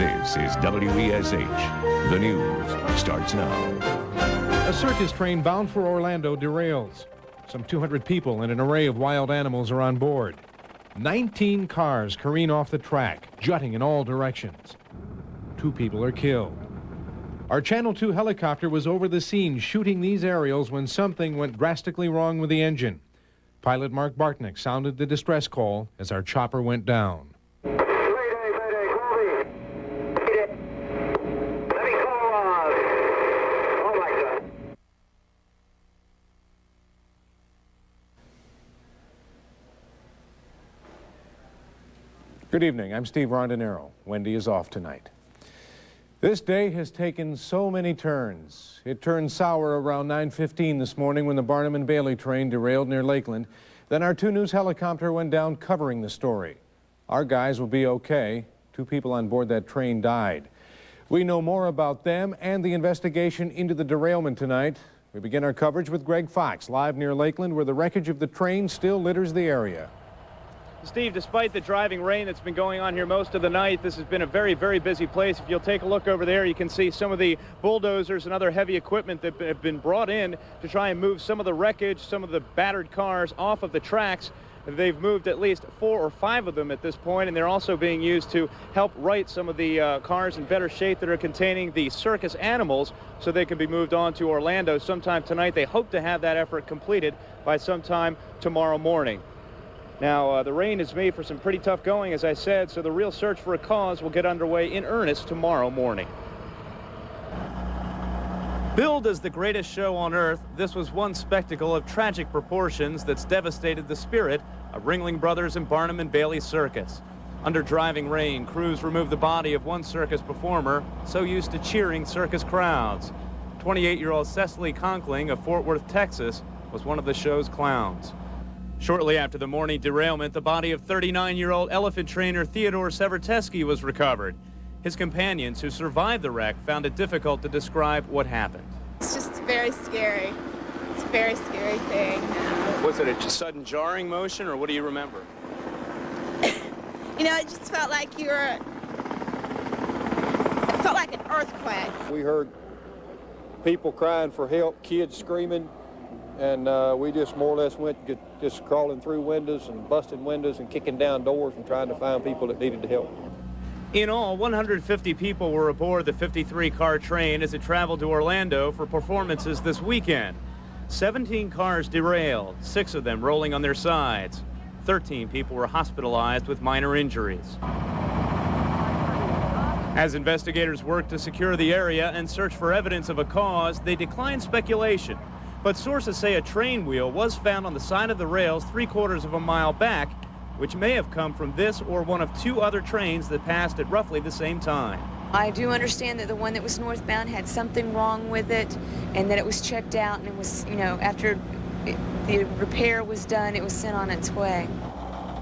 This is WESH. The news starts now. A circus train bound for Orlando derails. Some 200 people and an array of wild animals are on board. 19 cars careen off the track, jutting in all directions. 2 people are killed. Our Channel 2 helicopter was over the scene shooting these aerials when something went drastically wrong with the engine. Pilot Mark Bartnick sounded the distress call as our chopper went down. Good evening, I'm Steve Rondinaro. Wendy is off tonight. This day has taken so many turns. It turned sour around 9:15 this morning when the Barnum Bailey train derailed near Lakeland. Then our 2 News helicopter went down covering the story. Our guys will be okay. 2 people on board that train died. We know more about them and the investigation into the derailment tonight. We begin our coverage with Greg Fox, live near Lakeland, where the wreckage of the train still litters the area. Steve, despite the driving rain that's been going on here most of the night, this has been a very, very busy place. If you'll take a look over there, you can see some of the bulldozers and other heavy equipment that have been brought in to try and move some of the wreckage, some of the battered cars off of the tracks. They've moved at least 4 or 5 of them at this point, and they're also being used to help right some of the cars in better shape that are containing the circus animals so they can be moved on to Orlando sometime tonight. They hope to have that effort completed by sometime tomorrow morning. Now, the rain has made for some pretty tough going, as I said, so the real search for a cause will get underway in earnest tomorrow morning. Billed as the greatest show on earth, this was one spectacle of tragic proportions that's devastated the spirit of Ringling Brothers and Barnum Bailey Circus. Under driving rain, crews removed the body of one circus performer so used to cheering circus crowds. 28-year-old Ceslee Conkling of Fort Worth, Texas, was one of the show's clowns. Shortly after the morning derailment, the body of 39-year-old elephant trainer Theodore Severteski was recovered. His companions who survived the wreck found it difficult to describe what happened. It's just very scary. It's a very scary thing. Was it a sudden jarring motion, or what do you remember? You know, it just felt like it felt like an earthquake. We heard people crying for help, kids screaming, and we just more or less went just crawling through windows and busting windows and kicking down doors and trying to find people that needed the help. In all, 150 people were aboard the 53-car train as it traveled to Orlando for performances this weekend. 17 cars derailed, 6 of them rolling on their sides. 13 people were hospitalized with minor injuries. As investigators worked to secure the area and search for evidence of a cause, they declined speculation. But sources say a train wheel was found on the side of the rails 3/4 of a mile back, which may have come from this or one of 2 other trains that passed at roughly the same time. I do understand that the one that was northbound had something wrong with it and that it was checked out, and it was, after the repair was done, it was sent on its way.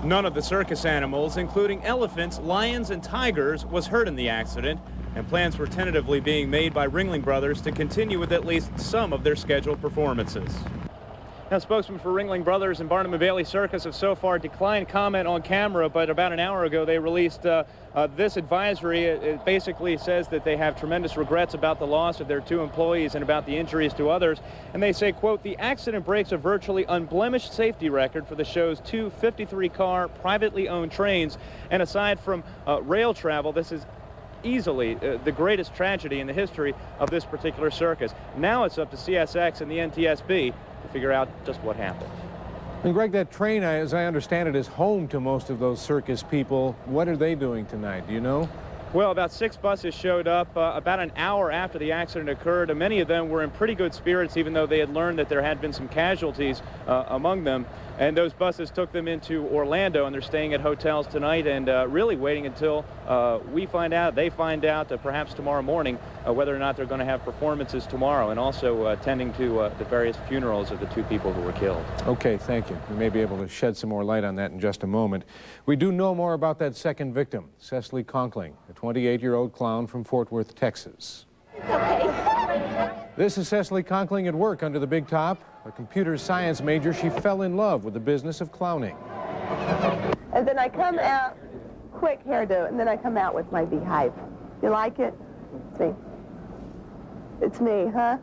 None of the circus animals, including elephants, lions, and tigers, was hurt in the accident, and plans were tentatively being made by Ringling Brothers to continue with at least some of their scheduled performances. Now, spokesmen for Ringling Brothers and Barnum Bailey Circus have so far declined comment on camera, but about an hour ago they released this advisory. It basically says that they have tremendous regrets about the loss of their 2 employees and about the injuries to others. And they say, quote, "The accident breaks a virtually unblemished safety record for the show's 2 53-car privately owned trains. And aside from rail travel, this is easily the greatest tragedy in the history of this particular circus. Now it's up to CSX and the NTSB to figure out just what happened." And Greg, that train, as I understand it, is home to most of those circus people. What are they doing tonight? Do you know? Well, about 6 buses showed up about an hour after the accident occurred. Many of them were in pretty good spirits, even though they had learned that there had been some casualties among them. And those buses took them into Orlando, and they're staying at hotels tonight and really waiting until we find out, they find out, perhaps tomorrow morning, whether or not they're going to have performances tomorrow, and also attending to the various funerals of the 2 people who were killed. Okay, thank you. We may be able to shed some more light on that in just a moment. We do know more about that second victim, Ceslee Conkling, a 28-year-old clown from Fort Worth, Texas. This is Ceslee Conkling at work under the big top. A computer science major, she fell in love with the business of clowning. And then I come out, quick hairdo, and then I come out with my beehive. You like it? It's me. It's me, huh?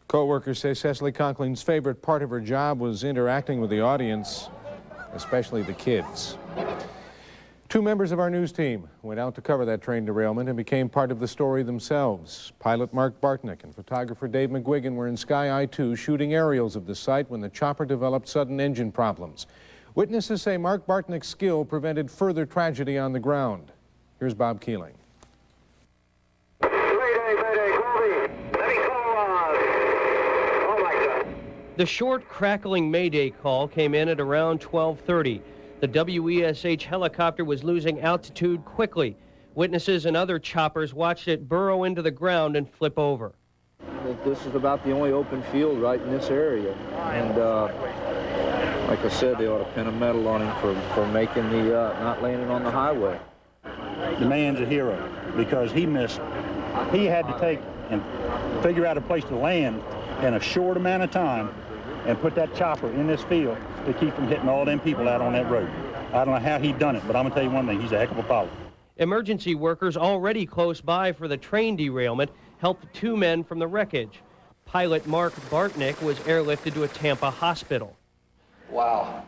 Co-workers say Ceslee Conkling's favorite part of her job was interacting with the audience, especially the kids. Two members of our news team went out to cover that train derailment and became part of the story themselves. Pilot Mark Bartnick and photographer Dave McGuigan were in Sky I-2 shooting aerials of the site when the chopper developed sudden engine problems. Witnesses say Mark Bartnick's skill prevented further tragedy on the ground. Here's Bob Keeling. The short, crackling Mayday call came in at around 12:30. The WESH helicopter was losing altitude quickly. Witnesses and other choppers watched it burrow into the ground and flip over. I think this is about the only open field right in this area. And like I said, they ought to pin a medal on him for making the not landing on the highway. The man's a hero because he missed. He had to take and figure out a place to land in a short amount of time and put that chopper in this field to keep from hitting all them people out on that road. I don't know how he done it, but I'm gonna tell you one thing, he's a heck of a pilot. Emergency workers already close by for the train derailment helped two men from the wreckage. Pilot Mark Bartnick was airlifted to a Tampa hospital. Wow.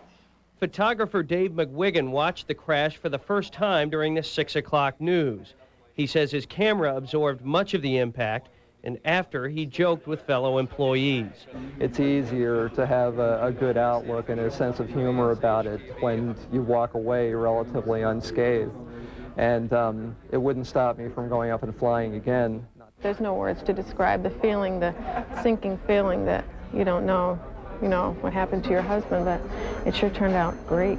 Photographer Dave McGuigan watched the crash for the first time during the 6 o'clock news. He says his camera absorbed much of the impact, and after, he joked with fellow employees. It's easier to have a good outlook and a sense of humor about it when you walk away relatively unscathed. And it wouldn't stop me from going up and flying again. There's no words to describe the feeling, the sinking feeling that you don't know, what happened to your husband, but it sure turned out great.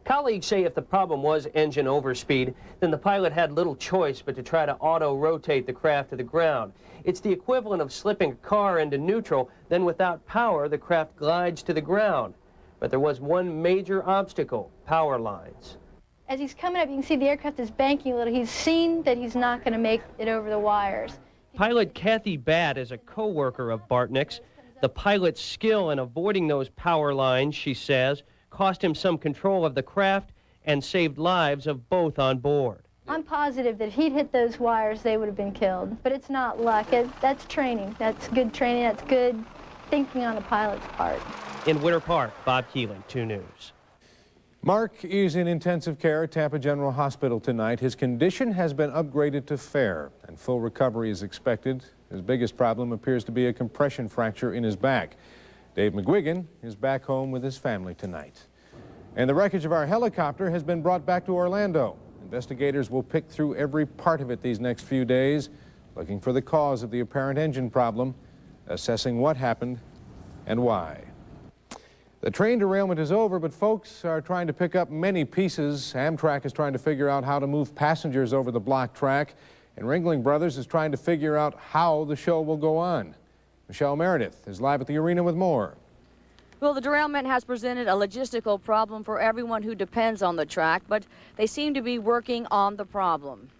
Colleagues say if the problem was engine overspeed, then the pilot had little choice but to try to auto-rotate the craft to the ground. It's the equivalent of slipping a car into neutral, then without power, the craft glides to the ground. But there was one major obstacle, power lines. As he's coming up, you can see the aircraft is banking a little. He's seen that he's not going to make it over the wires. Pilot Kathy Batt is a co-worker of Bartnick's. The pilot's skill in avoiding those power lines, she says, cost him some control of the craft and saved lives of both on board. I'm positive that if he'd hit those wires, they would have been killed. But it's not luck. That's training. That's good training. That's good thinking on the pilot's part. In Winter Park, Bob Keeling, 2 News. Mark is in intensive care at Tampa General Hospital tonight. His condition has been upgraded to fair, and full recovery is expected. His biggest problem appears to be a compression fracture in his back. Dave McGuigan is back home with his family tonight. And the wreckage of our helicopter has been brought back to Orlando. Investigators will pick through every part of it these next few days, looking for the cause of the apparent engine problem, assessing what happened and why. The train derailment is over, but folks are trying to pick up many pieces. AmTrak is trying to figure out how to move passengers over the block track, and Ringling Brothers is trying to figure out how the show will go on. Michelle Meredith is live at the arena with more. Well, the derailment has presented a logistical problem for everyone who depends on the track, but they seem to be working on the problem.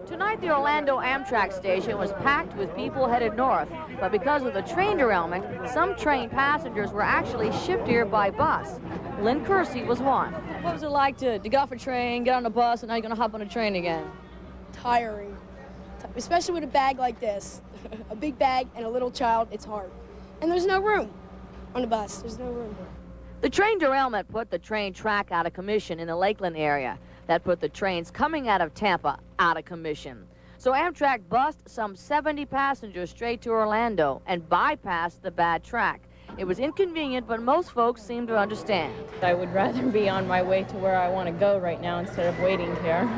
Tonight, the Orlando AmTrak station was packed with people headed north, but because of the train derailment, some train passengers were actually shipped here by bus. Lynn Kersey was one. What was it like to get off a train, get on a bus, and now you're going to hop on a train again? Tiring, especially with a bag like this. A big bag and a little child, it's hard. And there's no room on the bus. There's no room. The train derailment put the train track out of commission in the Lakeland area. That put the trains coming out of Tampa out of commission. So AmTrak bussed some 70 passengers straight to Orlando and bypassed the bad track. It was inconvenient, but most folks seem to understand. I would rather be on my way to where I want to go right now instead of waiting here.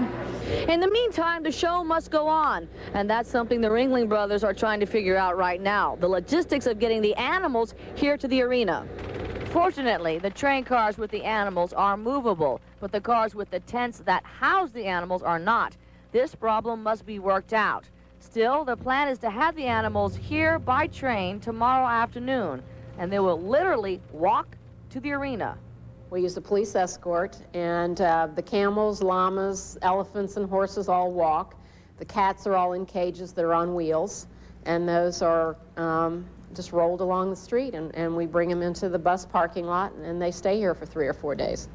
In the meantime, the show must go on, and that's something the Ringling Brothers are trying to figure out right now, the logistics of getting the animals here to the arena. Fortunately, the train cars with the animals are movable, but the cars with the tents that house the animals are not. This problem must be worked out. Still, the plan is to have the animals here by train tomorrow afternoon, and they will literally walk to the arena. We use a police escort, and the camels, llamas, elephants, and horses all walk. The cats are all in cages that are on wheels, and those are just rolled along the street, and we bring them into the bus parking lot, and they stay here for 3 or 4 days.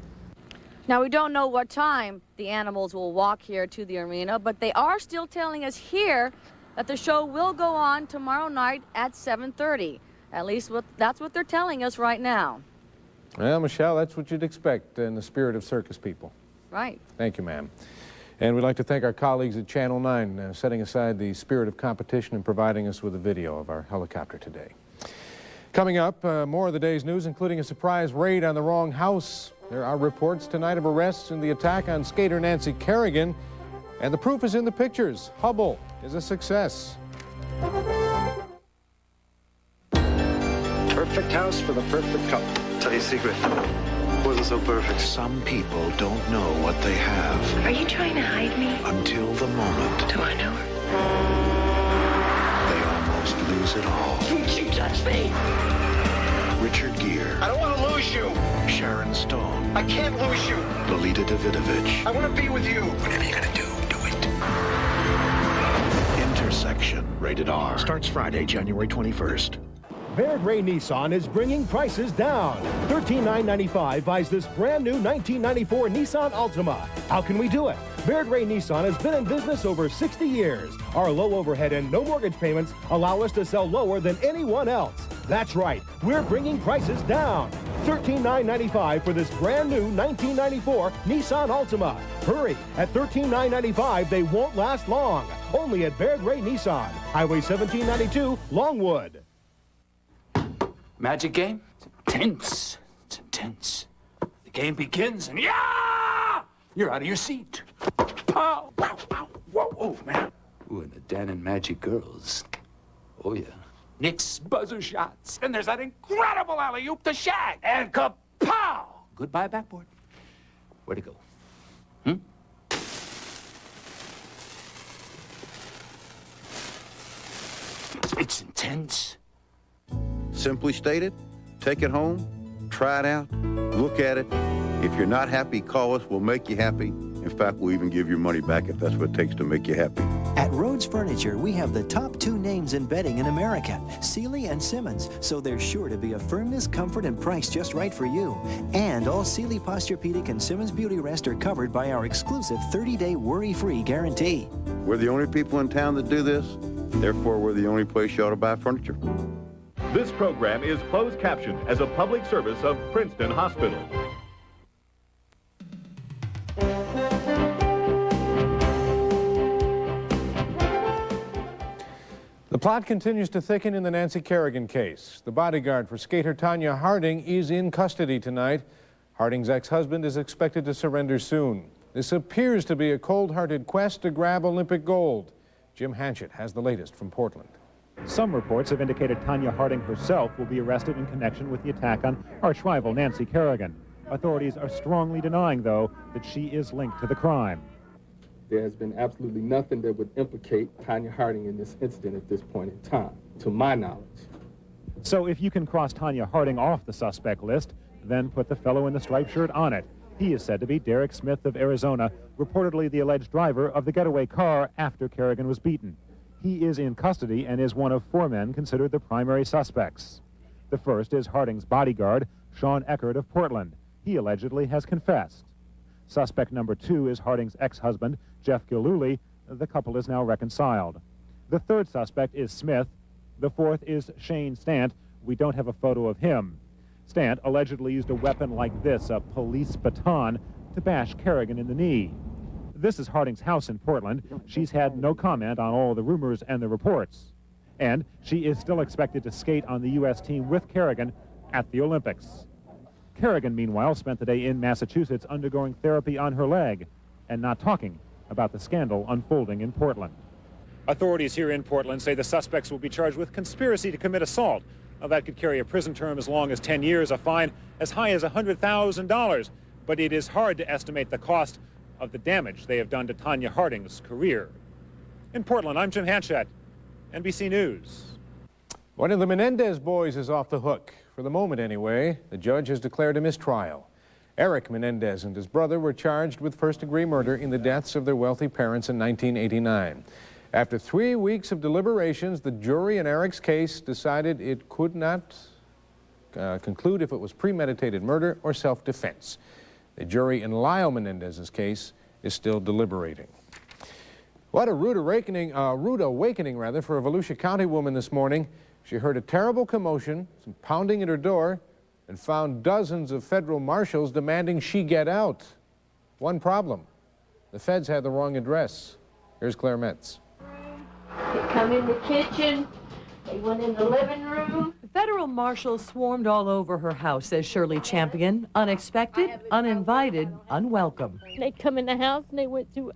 Now, we don't know what time the animals will walk here to the arena, but they are still telling us here that the show will go on tomorrow night at 7:30. At least that's what they're telling us right now. Well, Michelle, that's what you'd expect in the spirit of circus people. Right. Thank you, ma'am. And we'd like to thank our colleagues at Channel 9 setting aside the spirit of competition and providing us with a video of our helicopter today. Coming up, more of the day's news, including a surprise raid on the wrong house. There are reports tonight of arrests in the attack on skater Nancy Kerrigan, and the proof is in the pictures. Hubble is a success. Perfect house for the perfect couple. Tell you a secret. Wasn't so perfect. Some people don't know what they have. Are you trying to hide me? Until the moment. Do I know her? They almost lose it all. She touched me. Richard Gere. I don't want to lose you. Sharon Stone. I can't lose you. Lolita Davidovich. I want to be with you. Whatever you're gonna do it. Intersection. Rated R. Starts Friday, January 21st. Baird Ray Nissan is bringing prices down. $13,995 buys this brand new 1994 Nissan Altima. How can we do it? Baird Ray Nissan has been in business over 60 years. Our low overhead and no mortgage payments allow us to sell lower than anyone else. That's right, we're bringing prices down. $13,995 for this brand new 1994 Nissan Altima. Hurry, at $13,995 they won't last long. Only at Baird Ray Nissan, Highway 1792, Longwood. Magic game? It's intense. It's intense. The game begins and yeah! You're out of your seat. Pow! Wow! Wow! Whoa! Oh, man. Ooh, and the Dan and Magic girls. Oh, yeah. Nick's buzzer shots. And there's that incredible alley-oop to Shaq. And kapow! Goodbye, backboard. Where'd it go? It's intense. Simply stated, take it home, try it out, look at it. If you're not happy, call us. We'll make you happy. In fact, we'll even give your money back if that's what it takes to make you happy. At Rhodes Furniture, we have the top 2 names in bedding in America, Sealy and Simmons, so there's sure to be a firmness, comfort, and price just right for you. And all Sealy Posturepedic and Simmons Beauty Rest are covered by our exclusive 30-day worry-free guarantee. We're the only people in town that do this. Therefore, we're the only place you ought to buy furniture. This program is closed captioned as a public service of Princeton Hospital. The plot continues to thicken in the Nancy Kerrigan case. The bodyguard for skater Tonya Harding is in custody tonight. Harding's ex-husband is expected to surrender soon. This appears to be a cold-hearted quest to grab Olympic gold. Jim Hanchett has the latest from Portland. Some reports have indicated Tonya Harding herself will be arrested in connection with the attack on arch-rival Nancy Kerrigan. Authorities are strongly denying, though, that she is linked to the crime. There has been absolutely nothing that would implicate Tonya Harding in this incident at this point in time, to my knowledge. So if you can cross Tonya Harding off the suspect list, then put the fellow in the striped shirt on it. He is said to be Derek Smith of Arizona, reportedly the alleged driver of the getaway car after Kerrigan was beaten. He is in custody and is one of 4 men considered the primary suspects. The first is Harding's bodyguard, Sean Eckert of Portland. He allegedly has confessed. Suspect number 2 is Harding's ex-husband, Jeff Gillooly. The couple is now reconciled. The third suspect is Smith. The fourth is Shane Stant. We don't have a photo of him. Stant allegedly used a weapon like this, a police baton, to bash Kerrigan in the knee. This is Harding's house in Portland. She's had no comment on all the rumors and the reports. And she is still expected to skate on the U.S. team with Kerrigan at the Olympics. Kerrigan, meanwhile, spent the day in Massachusetts undergoing therapy on her leg and not talking about the scandal unfolding in Portland. Authorities here in Portland say the suspects will be charged with conspiracy to commit assault. Now, that could carry a prison term as long as 10 years, a fine as high as $100,000. But it is hard to estimate the cost of the damage they have done to Tonya Harding's career. In Portland, I'm Jim Hanchett, NBC News. One of the Menendez boys is off the hook. For the moment, anyway. The judge has declared a mistrial. Erik Menendez and his brother were charged with first-degree murder in the deaths of their wealthy parents in 1989. After 3 weeks of deliberations, the jury in Erik's case decided it could not conclude if it was premeditated murder or self-defense. The jury in Lyle Menendez's case is still deliberating. What a rude awakening for a Volusia County woman this morning. She heard a terrible commotion, some pounding at her door, and found dozens of federal marshals demanding she get out. One problem: the feds had the wrong address. Here's Claire Metz. They come in the kitchen, they went in the living room. Federal marshals swarmed all over her house, says Shirley Champion. Unexpected, uninvited, unwelcome. They come in the house and they went to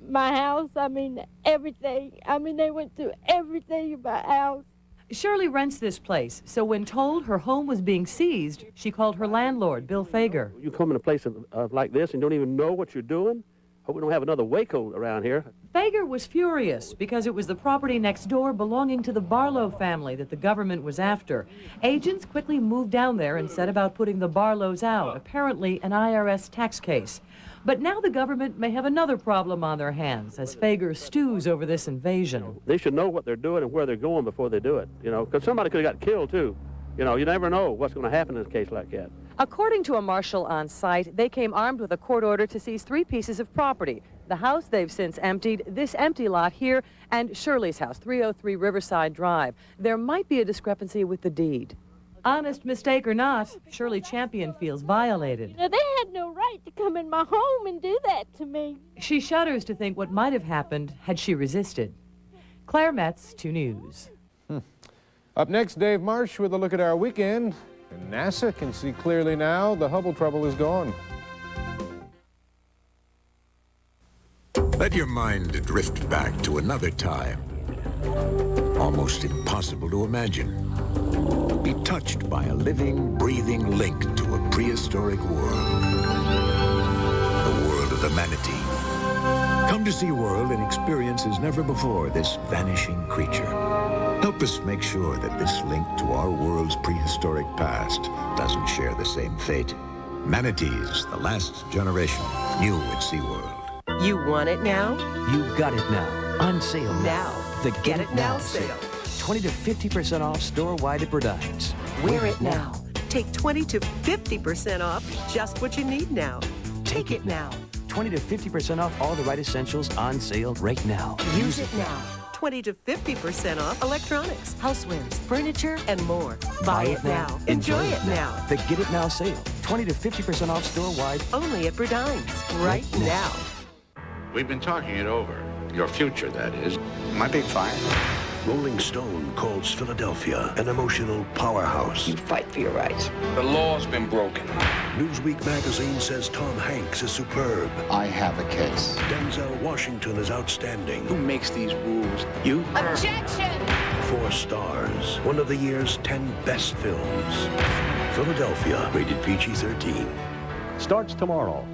my house. I mean, everything. I mean, they went through everything in my house. Shirley rents this place, so when told her home was being seized, she called her landlord, Bill Fager. You come in a place like this and don't even know what you're doing? Hope we don't have another Waco around here. Fager was furious because it was the property next door belonging to the Barlow family that the government was after. Agents quickly moved down there and set about putting the Barlows out, apparently an IRS tax case. But now the government may have another problem on their hands as Fager stews over this invasion. They should know what they're doing and where they're going before they do it, you know, because somebody could have got killed, too. You know, you never know what's going to happen in a case like that. According to a marshal on site, they came armed with a court order to seize 3 pieces of property. The house they've since emptied, this empty lot here, and Shirley's house, 303 Riverside Drive. There might be a discrepancy with the deed. Honest mistake or not, Shirley Champion feels violated. You know, they had no right to come in my home and do that to me. She shudders to think what might have happened had she resisted. Claire Metz, 2 News. Up next, Dave Marsh with a look at our weekend. And NASA can see clearly now the Hubble trouble is gone. Let your mind drift back to another time. Almost impossible to imagine. Be touched by a living, breathing link to a prehistoric world. The world of the manatee. Come to SeaWorld and experience as never before this vanishing creature. Help us make sure that this link to our world's prehistoric past doesn't share the same fate. Manatees, the last generation, new at SeaWorld. You want it now? You got it now. On sale now. The Get It Now sale. 20 to 50% off store-wide at Burdines. Wear it now. Take 20 to 50% off just what you need now. Take it now. 20 to 50% off all the right essentials on sale right now. Use it now. 20 to 50% off electronics, housewares, furniture, and more. Buy it now. Enjoy it now. The Get It Now sale. 20 to 50% off store-wide. Only at Burdines. Right now. We've been talking it over. Your future, that is. My big fire. Rolling Stone calls Philadelphia an emotional powerhouse. You fight for your rights. The law's been broken. Newsweek magazine says Tom Hanks is superb. I have a case. Denzel Washington is outstanding. Who makes these rules? You? Objection! 4 stars. One of the year's 10 best films. Philadelphia, rated PG-13. Starts tomorrow.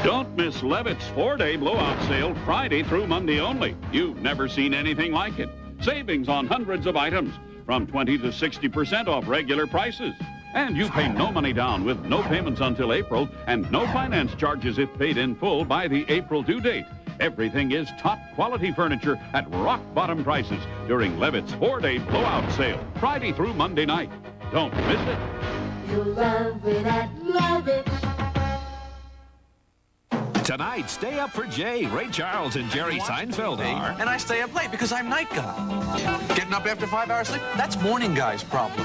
Don't miss Levitt's 4-day blowout sale Friday through Monday only. You've never seen anything like it. Savings on hundreds of items from 20 to 60% off regular prices. And you pay no money down with no payments until April and no finance charges if paid in full by the April due date. Everything is top quality furniture at rock bottom prices during Levitt's 4-day blowout sale Friday through Monday night. Don't miss it. You'll love it at Levitt. Tonight, stay up for Jay. Ray Charles and Jerry Seinfeld are. And I stay up late because I'm night guy. Getting up after 5 hours sleep, that's morning guy's problem.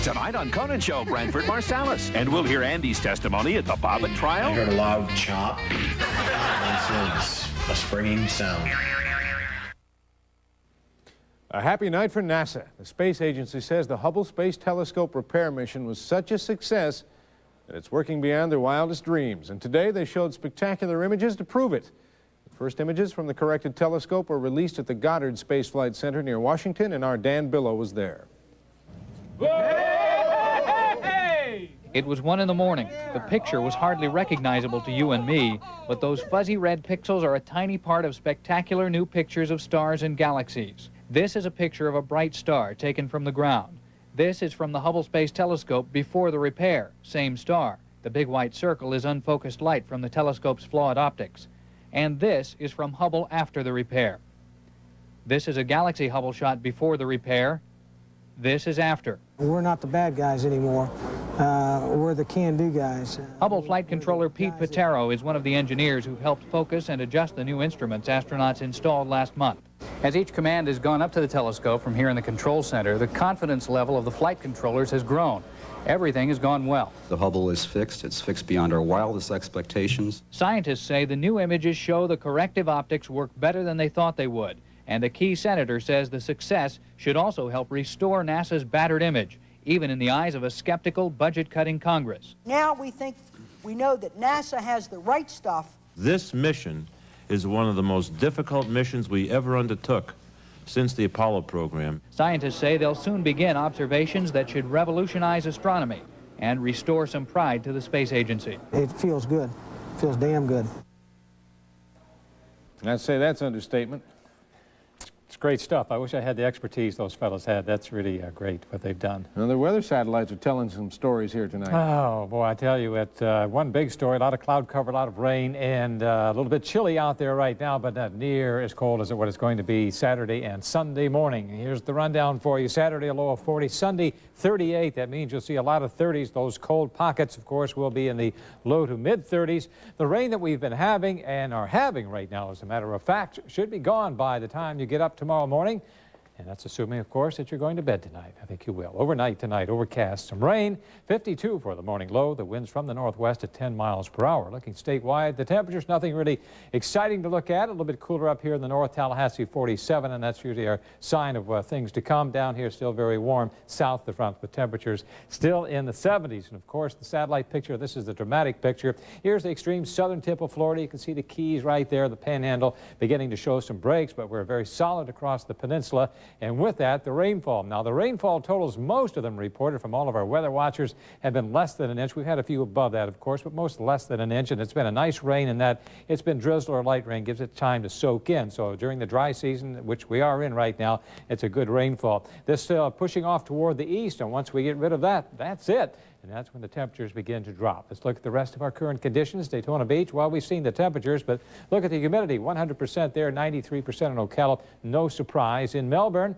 Tonight on Conan Show, Branford Marsalis. And we'll hear Andy's testimony at the Bobbitt trial. I heard a loud chop. It's a springing sound. A happy night for NASA. The space agency says the Hubble Space Telescope repair mission was such a success that it's working beyond their wildest dreams. And today they showed spectacular images to prove it. The first images from the corrected telescope were released at the Goddard Space Flight Center near Washington, and our Dan Billow was there. It was 1 in the morning. The picture was hardly recognizable to you and me, but those fuzzy red pixels are a tiny part of spectacular new pictures of stars and galaxies. This is a picture of a bright star taken from the ground. This is from the Hubble Space Telescope before the repair, same star. The big white circle is unfocused light from the telescope's flawed optics. And this is from Hubble after the repair. This is a Galaxy Hubble shot before the repair. This is after. We're not the bad guys anymore. we're the can-do guys. Hubble flight controller Pete Patero is one of the engineers who helped focus and adjust the new instruments astronauts installed last month. As each command has gone up to the telescope from here in the control center, the confidence level of the flight controllers has grown. Everything has gone well. The Hubble is fixed. It's fixed beyond our wildest expectations. Scientists say the new images show the corrective optics work better than they thought they would. And a key senator says the success should also help restore NASA's battered image, even in the eyes of a skeptical, budget-cutting Congress. Now we know that NASA has the right stuff. This mission is one of the most difficult missions we ever undertook since the Apollo program. Scientists say they'll soon begin observations that should revolutionize astronomy and restore some pride to the space agency. It feels good. It feels damn good. I'd say that's an understatement. It's great stuff. I wish I had the expertise those fellows had. That's really great what they've done. Now, the weather satellites are telling some stories here tonight. Oh, boy, I tell you, one big story, a lot of cloud cover, a lot of rain, and a little bit chilly out there right now, but not near as cold as what it's going to be Saturday and Sunday morning. Here's the rundown for you. Saturday, a low of 40. Sunday, 38. That means you'll see a lot of 30s. Those cold pockets, of course, will be in the low to mid-30s. The rain that we've been having and are having right now, as a matter of fact, should be gone by the time you get up tomorrow morning. And that's assuming, of course, that you're going to bed tonight. I think you will. Overnight tonight, overcast, some rain, 52 for the morning low. The winds from the northwest at 10 miles per hour. Looking statewide, the temperature's nothing really exciting to look at. A little bit cooler up here in the north, Tallahassee 47, and that's usually our sign of things to come. Down here, still very warm. South the front with temperatures still in the 70s. And of course, the satellite picture, this is the dramatic picture. Here's the extreme southern tip of Florida. You can see the Keys right there, the Panhandle beginning to show some breaks, but we're very solid across the peninsula. And with that, the rainfall. Now, the rainfall totals, most of them reported from all of our weather watchers, have been less than an inch. We've had a few above that, of course, but most less than an inch. And it's been a nice rain in that it's been drizzle or light rain, gives it time to soak in. So during the dry season, which we are in right now, it's a good rainfall. This pushing off toward the east, and once we get rid of that, that's it. And that's when the temperatures begin to drop. Let's look at the rest of our current conditions. Daytona Beach, well, we've seen the temperatures, but look at the humidity, 100% there, 93% in Ocala. No surprise. In Melbourne,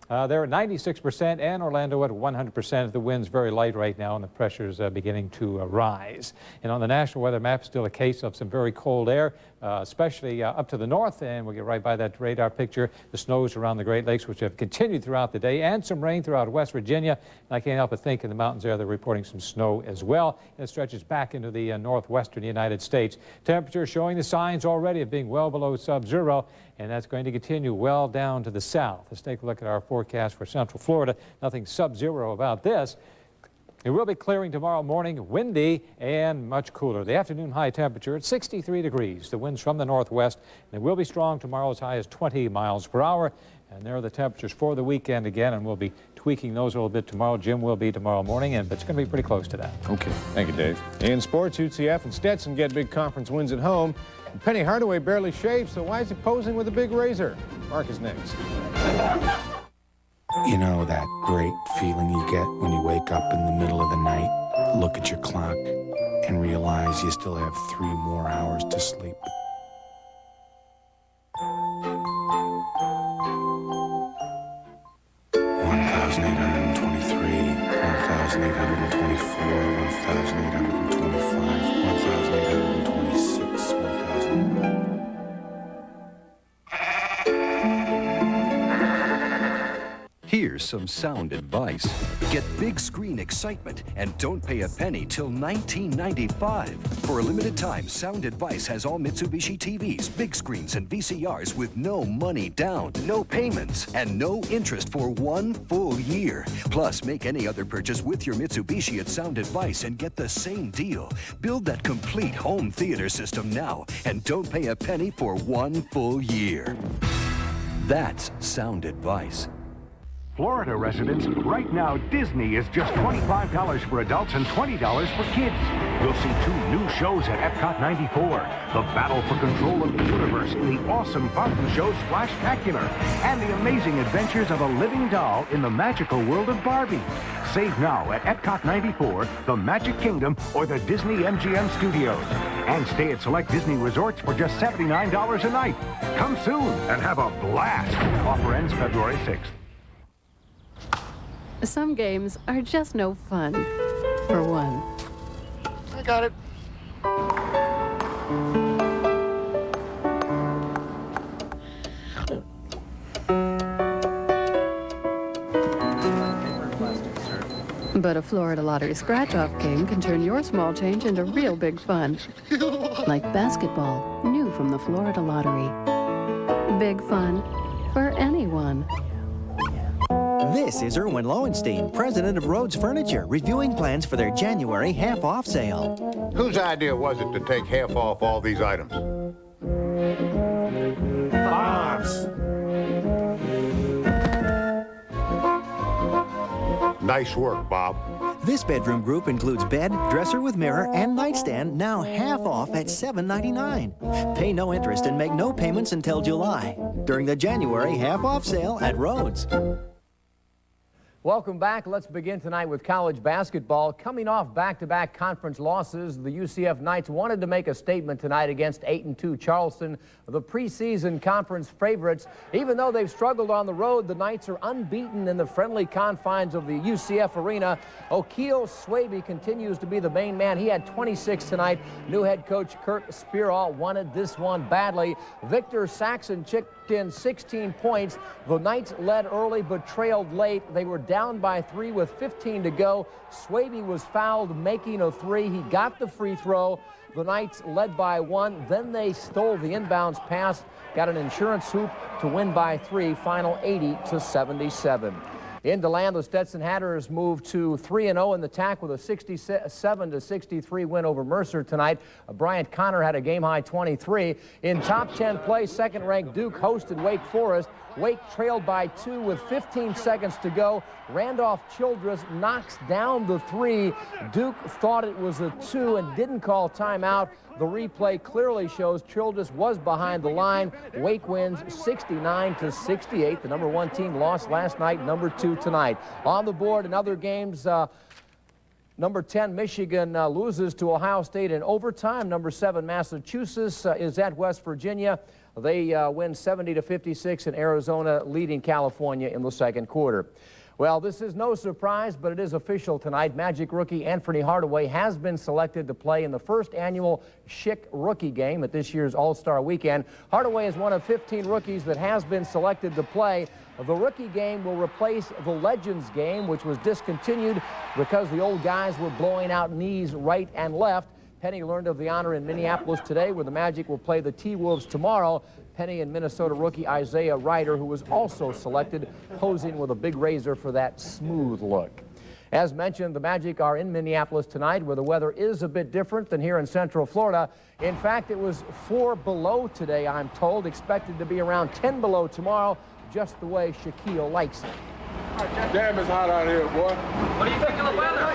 they're at 96%, and Orlando at 100%. The wind's very light right now, and the pressure's beginning to rise. And on the national weather map, still a case of some very cold air, especially up to the north, and we'll get right by that radar picture. The snows around the Great Lakes, which have continued throughout the day, and some rain throughout West Virginia. And I can't help but think in the mountains there, they're reporting some snow as well. And it stretches back into the northwestern United States. Temperature showing the signs already of being well below sub-zero, and that's going to continue well down to the south. Let's take a look at our forecast for Central Florida. Nothing sub-zero about this. It will be clearing tomorrow morning, windy and much cooler. The afternoon high temperature at 63 degrees. The winds from the northwest, and it will be strong tomorrow as high as 20 miles per hour. And there are the temperatures for the weekend again, and we'll be tweaking those a little bit tomorrow. Jim will be tomorrow morning, but it's going to be pretty close to that. Okay. Thank you, Dave. In sports, UCF and Stetson get big conference wins at home. And Penny Hardaway barely shaved, so why is he posing with a big razor? Mark is next. You know that great feeling you get when you wake up in the middle of the night, look at your clock, and realize you still have 3 more hours to sleep? Here's some sound advice. Get big screen excitement and don't pay a penny till $19.95. For a limited time, Sound Advice has all Mitsubishi TVs, big screens, and VCRs with no money down, no payments, and no interest for 1 full year. Plus, make any other purchase with your Mitsubishi at Sound Advice and get the same deal. Build that complete home theater system now and don't pay a penny for 1 full year. That's Sound Advice. Florida residents, right now Disney is just $25 for adults and $20 for kids. You'll see 2 new shows at Epcot 94. The Battle for Control of the Universe, the awesome fountain show Splashtacular, and the amazing adventures of a living doll in the magical world of Barbie. Save now at Epcot 94, the Magic Kingdom, or the Disney MGM Studios. And stay at select Disney resorts for just $79 a night. Come soon and have a blast. Offer ends February 6th. Some games are just no fun. for one. I got it. But a Florida Lottery scratch-off game can turn your small change into real big fun. Like basketball, new from the Florida Lottery. Big fun for anyone. This is Erwin Lowenstein, president of Rhodes Furniture, reviewing plans for their January half-off sale. Whose idea was it to take half off all these items? Bob's. Nice work, Bob. This bedroom group includes bed, dresser with mirror, and nightstand, now half off at $7.99. Pay no interest and make no payments until July, during the January half-off sale at Rhodes. Welcome back. Let's begin tonight with college basketball. Coming off back-to-back conference losses, the UCF Knights wanted to make a statement tonight against 8-2 Charleston, the preseason conference favorites. Even though they've struggled on the road, the Knights are unbeaten in the friendly confines of the UCF arena. Okiel Swaby continues to be the main man. He had 26 tonight. New head coach Kurt Spearall wanted this one badly. Victor Saxon chipped in 16 points. The Knights led early but trailed late. They were down by 3 with 15 to go. Swaby was fouled making a 3. He got the free throw. The Knights led by 1. Then they stole the inbounds pass, got an insurance hoop to win by 3, final 80-77. In DeLand, the Stetson Hatters moved to 3-0 in the TAC with a 67-63 win over Mercer tonight. Bryant Connor had a game-high 23. In top 10 play, second-ranked Duke hosted Wake Forest. Wake trailed by 2 with 15 seconds to go. Randolph Childress knocks down the 3. Duke thought it was a 2 and didn't call timeout. The replay clearly shows Childress was behind the line. Wake wins 69-68. The number 1 team lost last night, number 2 tonight. On the board in other games, number 10, Michigan loses to Ohio State in overtime. Number 7, Massachusetts is at West Virginia. They win 70-56, and Arizona leading California in the second quarter. Well, this is no surprise, but it is official tonight. Magic rookie Anthony Hardaway has been selected to play in the first annual Schick rookie game at this year's All-Star Weekend. Hardaway is one of 15 rookies that has been selected to play. The rookie game will replace the Legends game, which was discontinued because the old guys were blowing out knees right and left. Penny learned of the honor in Minneapolis today, where the Magic will play the T-Wolves tomorrow. Penny and Minnesota rookie Isaiah Ryder, who was also selected, posing with a big razor for that smooth look. As mentioned, the Magic are in Minneapolis tonight, where the weather is a bit different than here in Central Florida. In fact, it was 4 below today, I'm told, expected to be around 10 below tomorrow, just the way Shaquille likes it. Damn, it's hot out here, boy. What do you think of the weather?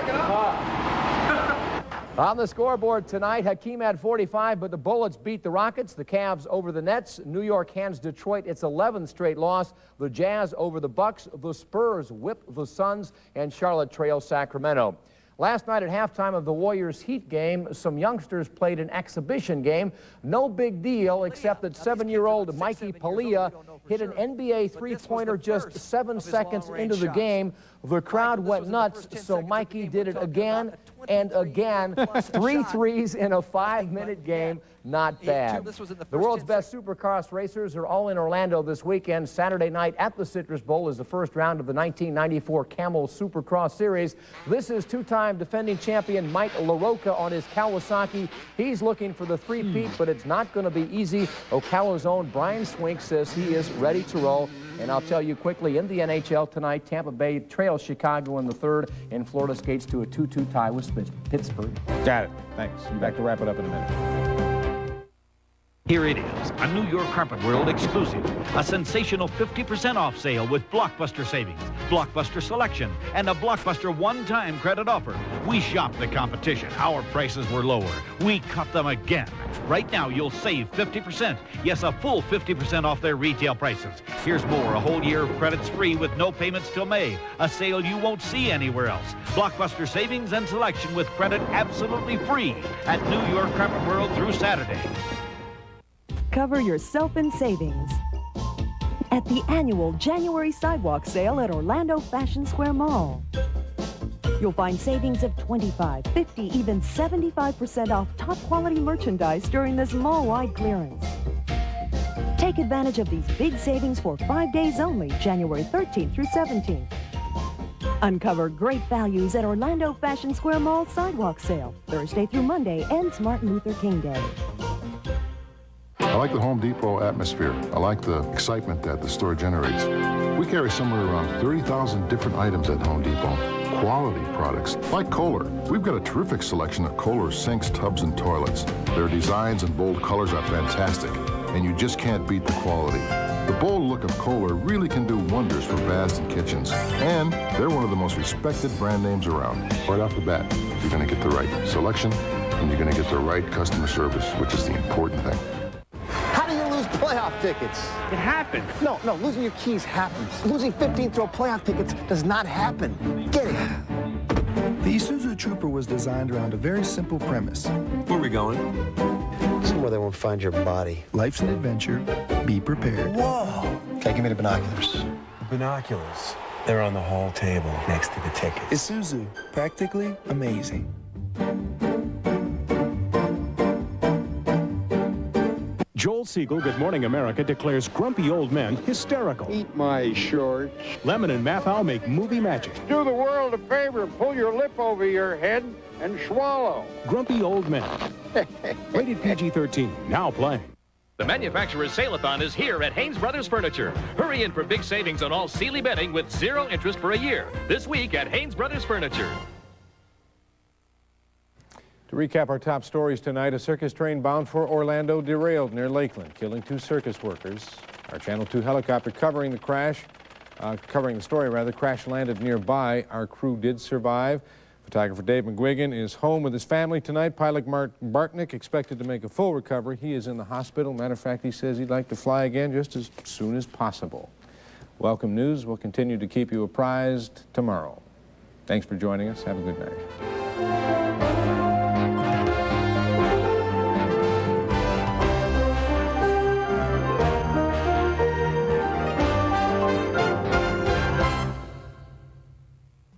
On the scoreboard tonight, Hakeem had 45, but the Bullets beat the Rockets. The Cavs over the Nets. New York hands Detroit its 11th straight loss. The Jazz over the Bucks. The Spurs whip the Suns, and Charlotte trails Sacramento. Last night at halftime of the Warriors Heat game, some youngsters played an exhibition game. No big deal, except that 7-year-old Mikey Palia hit an NBA three-pointer just 7 seconds into the game. The crowd went nuts, so Mikey did it again and again. 3 threes in a 5-minute game. Not bad. The world's best supercross racers are all in Orlando this weekend. Saturday night at the Citrus Bowl is the first round of the 1994 Camel Supercross Series. This is 2-time defending champion Mike LaRocco on his Kawasaki. He's looking for the three-peat, but it's not going to be easy. Ocala's own Brian Swink says he is ready to roll. And I'll tell you quickly, in the NHL tonight, Tampa Bay trails Chicago in the third, and Florida skates to a 2-2 tie with Pittsburgh. Got it. Thanks. Back to wrap it up in a minute. Here it is, a New York Carpet World exclusive. A sensational 50% off sale with Blockbuster savings, Blockbuster selection, and a Blockbuster one-time credit offer. We shopped the competition. Our prices were lower. We cut them again. Right now, you'll save 50%. Yes, a full 50% off their retail prices. Here's more, a whole year of credits free with no payments till May. A sale you won't see anywhere else. Blockbuster savings and selection with credit absolutely free at New York Carpet World through Saturday. Cover yourself in savings at the annual January sidewalk sale at Orlando Fashion Square Mall. You'll find savings of 25, 50, even 75% off top quality merchandise during this mall-wide clearance. Take advantage of these big savings for 5 days only, January 13th through 17th. Uncover great values at Orlando Fashion Square Mall Sidewalk Sale, Thursday through Monday, ends Martin Luther King Day. I like the Home Depot atmosphere. I like the excitement that the store generates. We carry somewhere around 30,000 different items at Home Depot. Quality products, like Kohler. We've got a terrific selection of Kohler sinks, tubs, and toilets. Their designs and bold colors are fantastic, and you just can't beat the quality. The bold look of Kohler really can do wonders for baths and kitchens. And they're one of the most respected brand names around. Right off the bat, you're going to get the right selection, and you're going to get the right customer service, which is the important thing. How do you lose playoff tickets? It happens. No, losing your keys happens. Losing 15th row playoff tickets does not happen. Get it? The Isuzu Trooper was designed around a very simple premise. Where are we going? Somewhere they won't find your body. Life's an adventure. Be prepared. Whoa! Okay, give me the binoculars. The binoculars. They're on the hall table next to the tickets. Isuzu. Practically amazing. Joel Siegel, Good Morning America, declares grumpy old men hysterical. Eat my shorts. Lemon and Mathau make movie magic. Do the world a favor, pull your lip over your head and swallow. Grumpy old men. Rated PG-13, now playing. The manufacturer's sale-a-thon is here at Haynes Brothers Furniture. Hurry in for big savings on all Sealy bedding with 0 interest for a year. This week at Haynes Brothers Furniture. To recap our top stories tonight, a circus train bound for Orlando derailed near Lakeland, killing 2 circus workers. Our Channel 2 helicopter covering the story, crash landed nearby. Our crew did survive. Photographer Dave McGuigan is home with his family tonight. Pilot Mark Bartnick expected to make a full recovery. He is in the hospital. Matter of fact, he says he'd like to fly again just as soon as possible. Welcome News will continue to keep you apprised tomorrow. Thanks for joining us. Have a good night.